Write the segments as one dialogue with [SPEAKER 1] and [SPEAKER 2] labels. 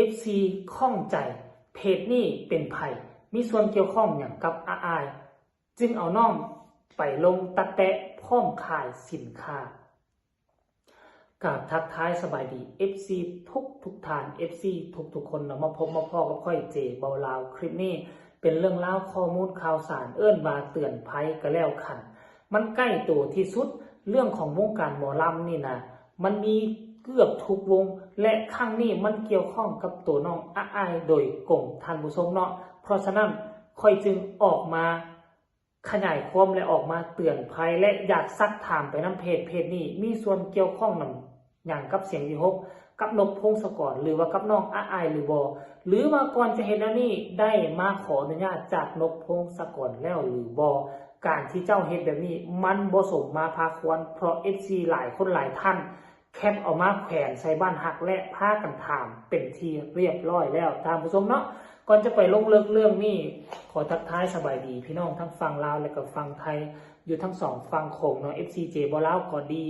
[SPEAKER 1] FC ข้องใจเพจนี้เป็นไผมีส่วนเกี่ยวข้องอย่างกับอาอายจึงเอาน้องไปลงตัดแตะพร้อมขายสินค้ากราบทักทายสบายดี FC ทุกท่าน FC ทุกคนเนาะมาพบมาพ่อกับค่อยเจเบาลาวคลิปนี้เป็นเรื่องราวข้อมูลข่าวสารเอิ้นว่าเตือนภัยก็แล้วคันมันใกล้ตัวที่สุดเรื่องของวงการหมอลำนี่นะมันมีเกือบทุกวงและครั้งนี้มันเกี่ยวข้องกับตัวน้องอาอายโดยกงท่านผู้ชมเนาะเพราะฉะนั้นค่อยจึงออกมาขยายความและออกมาเตือนภัยและอยากซักถามไปน้ำเพจนี้มีส่วนเกี่ยวข้องนำอย่างกับเสียงวิหกกับนกพงศกรหรือว่ากับน้องอาอายหรือบ่หรือว่าก่อนจะเห็นแล้วนี่ได้มาขออนุญาตจากนกพงศกรแล้วหรือบ่การที่เจ้าเฮ็ดแบบนี้มันบ่สมมาพาควรเพราะ FC หลายคนหลายท่านแคปเอามาแขวนใส่บ้านหักและพากันถามเป็นที่เรียบร้อยแล้วท่านผู้ชมเนาะก่อนจะไปลงเรื่องนี้ขอทักทายสบายดีพี่น้องทั้งฝั่งลาวและก็ฝั่งไทยอยู่ทั้งสองฝั่งโขงเนาะ FC เจบ่ลาวก็ดี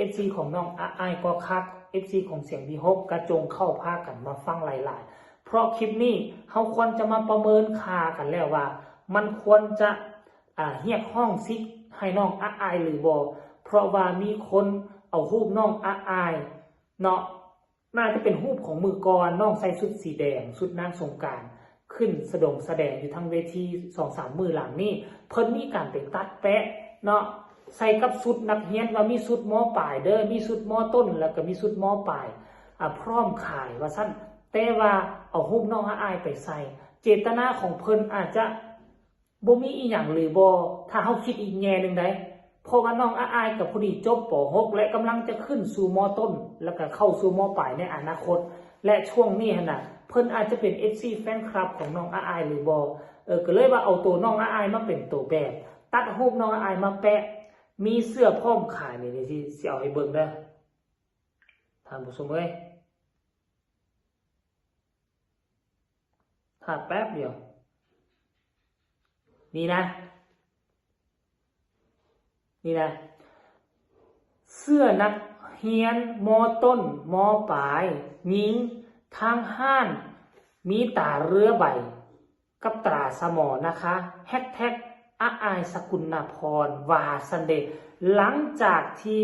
[SPEAKER 1] FC ของน้องอาอายก็คัก FC ของเสียงดีฮกกระจงเข้าพากันมาฟังหลายๆเพราะคลิปนี้เฮาควรจะมาประเมินค่ากันแล้วว่ามันควรจะเรียกห้องซิกให้น้องอาอายหรือบ่เพราะว่ามีคนเอารูปน้องอาอายเนาะน่าจะเป็นรูปของมือกรน้องใส่ชุดสีแดงชุดนางสงกรานต์ขึ้นแสดงอยู่ทางเวที 2-3 มื้อหลังนี่เพิ่นมีการไปตัดแปะเนาะใส่กับชุดนักเรียนว่ามีชุดม.ปลายเด้อมีชุดม.ต้นแล้วก็มีชุดม.ปลายพร้อมขายว่าซั่นแต่ว่าเอารูปน้องอาอายไปใส่เจตนาของเพิ่นอาจจะบ่มีอีหยังหรือบ่ถ้าเฮาคิดอีกแง่นึงได้เพราะว่าน้องอาอายกับผู้ดีจบป .6 และกำลังจะขึ้นสู่ม.ต้นแล้วก็เข้าสู่ม.ปลายในอนาคตและช่วงนี้หั่นน่ะเพิ่นอาจจะเป็น FC แฟนคลับของน้องอาอายหรือบ่ก็เลยว่าเอาตัวน้องอาอายมาเป็นตัวแบบตัดรูปน้องอาอายมาแปะมีเสื้อพร้อมขายนี่สิเอาให้เบิ่งเด้อท่านผู้ชมเอ้ยถ้าแป๊บเดียวนี่นะเสื้อนักเรียนม.ต้นม.ปลายหญิงทางห้านมีตาเรือใบกับตราสมอนะคะแฮชแท็กอาอายสกุลพรวาสันเดชหลังจากที่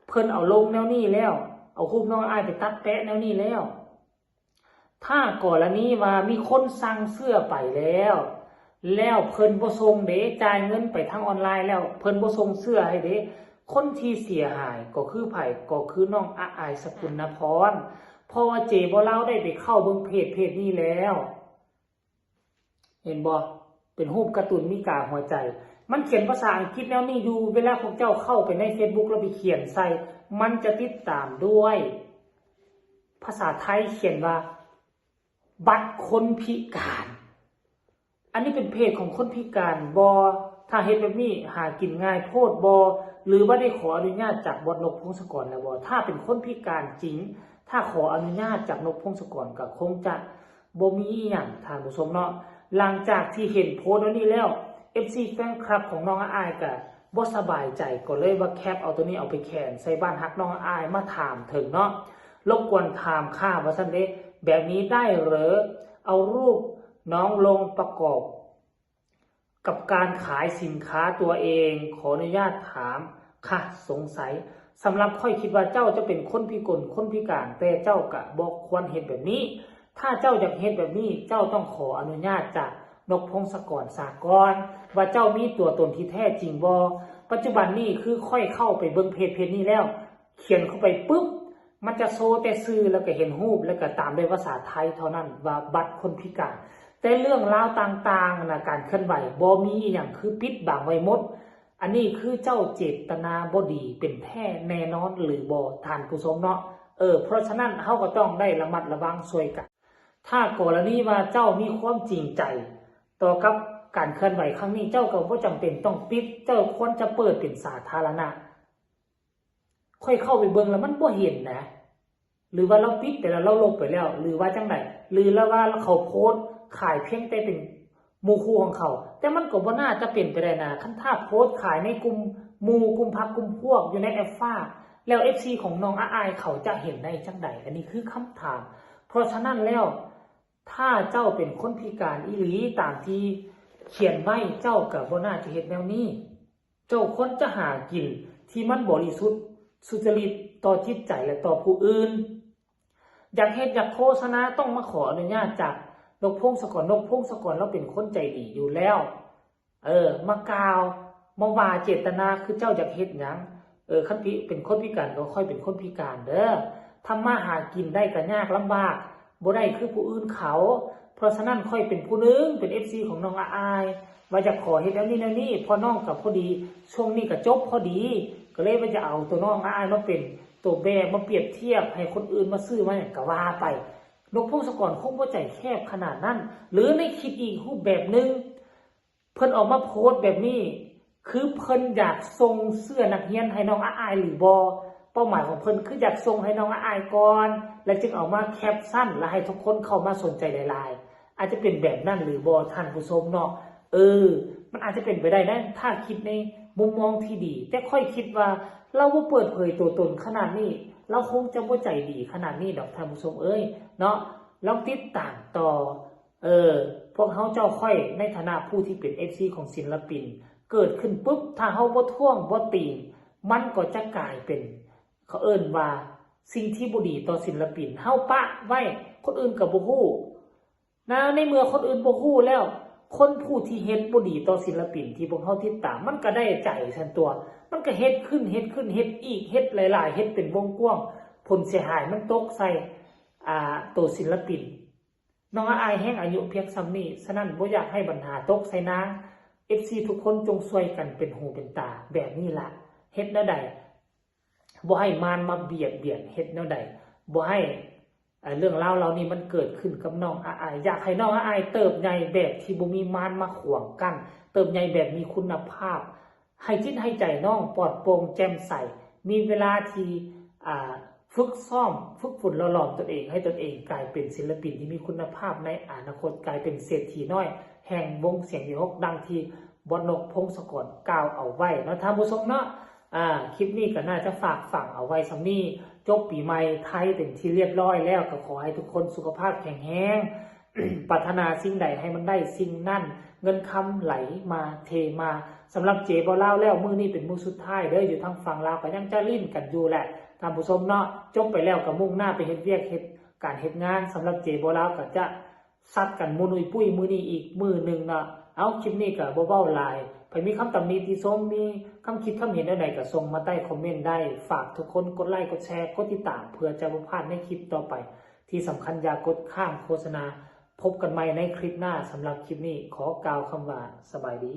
[SPEAKER 1] เพิ่นเอาลงแนวนี้แล้วเอารูปน้องอายไปตัดแปะแนวนี้แล้วถ้ากรณีว่ามีคนสั่งเสื้อไปแล้วเพิ่นบ่ส่งเด้จ่ายเงินไปทางออนไลน์แล้วเพิ่นบ่ส่งเสื้อให้เด้คนที่เสียหายก็คือไผก็คือน้องอาอายสกุลพรเพราะว่าเจบ่เล่าได้ไปเข้าเบิ่งเพจนี้แล้วเห็นบ่เป็นรูปการ์ตูนมีกาหัวใจมันเขียนภาษาอังกฤษแล้วนี่อยู่เวลาพวกเจ้าเข้าไปใน Facebook แล้วไปเขียนใส่มันจะติดตามด้วยภาษาไทยเขียนว่าบัตรคนพิการอันนี้เป็นเพจของคนพิการบ่ถ้าเฮ็ดแบบนี้หากินง่ายโพดบ่หรือว่าได้ขออนุญาตจากบอสนกพงศกรแล้วบ่ถ้าเป็นคนพิการจริงถ้าขออนุญาตจากนกพงศกรก็คงจะบ่มีอีหยังท่านผู้ชมเนาะหลังจากที่เห็นโพสต์นี้แล้ว FC แฟนคลับของน้องอาอายก็บ่สบายใจก็เลยว่าแคปเอาตัวนี้เอาไปแขวนใส่บ้านฮักน้องอาอายมาถามถึงเนาะรบกวนถามค่าว่าซั่นเด้แบบนี้ได้หรือเอารูปน้องลงประกอบกับการขายสินค้าตัวเองขออนุญาตถามค่ะสงสัยสำหรับค่อยคิดว่าเจ้าจะเป็นคนพิกลคนพิการแต่เจ้าก็บ่ควรเฮ็ดแบบนี้ถ้าเจ้าอยากเฮ็ดแบบนี้เจ้าต้องขออนุญาตจากนกพงศกรสากลว่าเจ้ามีตัวตนที่แท้จริงบ่ปัจจุบันนี้คือค่อยเข้าไปเบิ่งเพจนี้แล้วเขียนเข้าไปปุ๊บมันจะโชว์แต่ชื่อแล้วก็เห็นรูปแล้วก็ตามด้วยภาษาไทยเท่านั้นว่าบัตรคนพิการแต่เรื่องราวต่างๆนะการเคลื่อนไหวบ่มีอย่างคือปิดบังไว้หมดอันนี้คือเจ้าเจตนาบ่ดีเป็นแท้แน่นอนหรือบ่ท่านผู้ชมเนาะเพราะฉะนั้นเฮาก็ต้องได้ระมัดระวังช่วยกันถ้ากรณีว่าเจ้ามีความจริงใจต่อกับการเคลื่อนไหวครั้งนี้เจ้าก็บ่จำเป็นต้องปิดเจ้าควรจะเปิดเป็นสาธารณะค่อยเข้าไปเบิ่งแล้วมันบ่เห็นนะหรือว่าเราปิดไปแล้วเราลบไปแล้วหรือว่าจังได๋หรือแล้วว่าเขาโพสต์ขายเพียงแต่เป็นหมู่คู่ของเขาแต่มันก็บ่น่าจะเป็นไปได้นะคันถ้าโพสต์ขายในกลุ่มหมู่กลุ่มพรรคกลุ่มพวกอยู่ในแอปฟ้าแล้ว FC ของน้องอาอายเขาจะเห็นได้จังได๋อันนี้คือคำถาม เพราะฉะนั้นแล้วถ้าเจ้าเป็นคนพิการอีหลีตามที่เขียนไว้เจ้าก็บ่น่าจะเฮ็ดแนวนี้เจ้าควรจะหากินที่มันบริสุทธิ์สุจริตต่อจิตใจและต่อผู้อื่นอยากเฮ็ดอยากโฆษณาต้องมาขออนุญาตจากนกพงศกรนกพงศกรเราเป็นคนใจดีอยู่แล้วมากล่าวมาว่าเจตนาคือเจ้าอยากเฮ็ดหยังคันเป็นคนพิการก็ค่อยเป็นคนพิการเด้อทำมาหากินได้ก็ยากลำบากบ่ได้คือผู้อื่นเขาเพราะฉะนั้นค่อยเป็นผู้นึงเป็น FC ของน้องอายว่าจะขอเฮ็ดแล้วนี่พอน้องกับพอดีช่วงนี้ก็จบพอดีก็เลยว่าจะเอาตัวน้องอายมาเป็นตัวแบบมาเปรียบเทียบให้คนอื่นมาซื้อมาก็ว่าไปนกพงศกรคงบ่ใจแคบขนาดนั้นหรือในคิดอีกรูปแบบนึงเพิ่นออกมาโพสต์แบบนี้คือเพิ่นอยากส่งเสื้อนักเรียนให้น้องอายหรือบ่เป้าหมายของเพิ่นคืออยากส่งให้น้องอายก่อนแล้วจึงเอามาแคปชั่นแล้วให้ทุกคนเข้ามาสนใจหลายๆอาจจะเป็นแบบนั้นหรือบ่ท่านผู้ชมเนาะมันอาจจะเป็นไปได้นะถ้าคิดในมุมมองที่ดีแต่ค่อยคิดว่าเราบ่เปิดเผยตัวตนขนาดนี้เราคงจะบ่ใจดีขนาดนี้ดอกท่านผู้ชมเนาะลองติดตามต่อพวกเขาเจ้าค่อยในฐานะผู้ที่เป็น FC ของศิลปินเกิดขึ้นปุ๊บถ้าเฮาบ่ท่วงบ่ตีมันก็จะกลายเป็นเขาเอิ้นว่าสิ่งที่บ่ดีต่อศิลปินเฮาปะไว้คนอื่นก็บ่ฮู้นะในเมื่อคนอื่นบ่ฮู้แล้วคนผู้ที่เฮ็ดบ่ดีต่อศิลปินที่พวกเฮาติดตามมันก็ได้ใจซั่นตัวมันก็เฮ็ดขึ้นเฮ็ดอีกเฮ็ดหลายๆเฮ็ดเป็นวงกว้างผลเสียหายมันตกใส่ตัวศิลปินน้องอายแห่งอายุเพียงส่ำนี้ฉะนั้นบ่อยากให้ปัญหาตกใส่นาง FC ทุกคนจงช่วยกันเป็นหูเป็นตาแบบนี้ล่ะเฮ็ดแนวใดบ่ให้มารมาเบียดเฮ็ดแนวใดบ่ให้เรื่องราวเหล่านี้มันเกิดขึ้นกับน้องอายอยากให้น้องอายเติบใหญ่แบบที่บ่มีมารมาขวางกั้นเติบใหญ่แบบมีคุณภาพให้จิตให้ใจน้องปลอดโปร่งแจ่มใสมีเวลาที่ฝึกซ้อมฝึกฝนหล่อหลอมตนเองให้ตนเองกลายเป็นศิลปินที่มีคุณภาพในอนาคตกลายเป็นเศรษฐีน้อยแห่งวงเสียงวิหกดังที่บนนกพงศกรกล่าวเอาไว้นะท่านผู้ชมเนาะคลิปนี้ก็น่าจะฝากฝังเอาไว้สำนี้จบปีใหม่ไทยเป็นที่เรียบร้อยแล้วก็ขอให้ทุกคนสุขภาพแข็งแรง ปรารถนาสิ่งใดให้มันได้สิ่งนั้นเงินคำไหลมาเทมาสำหรับเจบ่ลาวแล้วมื้อนี้เป็นมื้อสุดท้ายเด้ออยู่ทางฝั่งลาวก็ยังจะลิ้นกันอยู่แหละท่านผู้ชมเนาะจบไปแล้วก็มุ่งหน้าไปเฮ็ดเวียกเฮ็ดการเฮ็ดงานสำหรับเจบ่ลาวก็จะซัดกันมุนุยปุ้ยมื้อนี้อีกมื้อนึงเนาะเอาคลิปนี้ก็บ่เว้าหลายใครมีคำตำหนิติชมมีคำคิดคำเห็นใดๆก็ส่งมาใต้คอมเมนต์ได้ฝากทุกคนกดไลค์กดแชร์กดติดตามเพื่อจะบ่พลาดในคลิปต่อไปที่สำคัญอย่ากดข้ามโฆษณาพบกันใหม่ในคลิปหน้าสำหรับคลิปนี้ขอกล่าวคำว่าสบายดี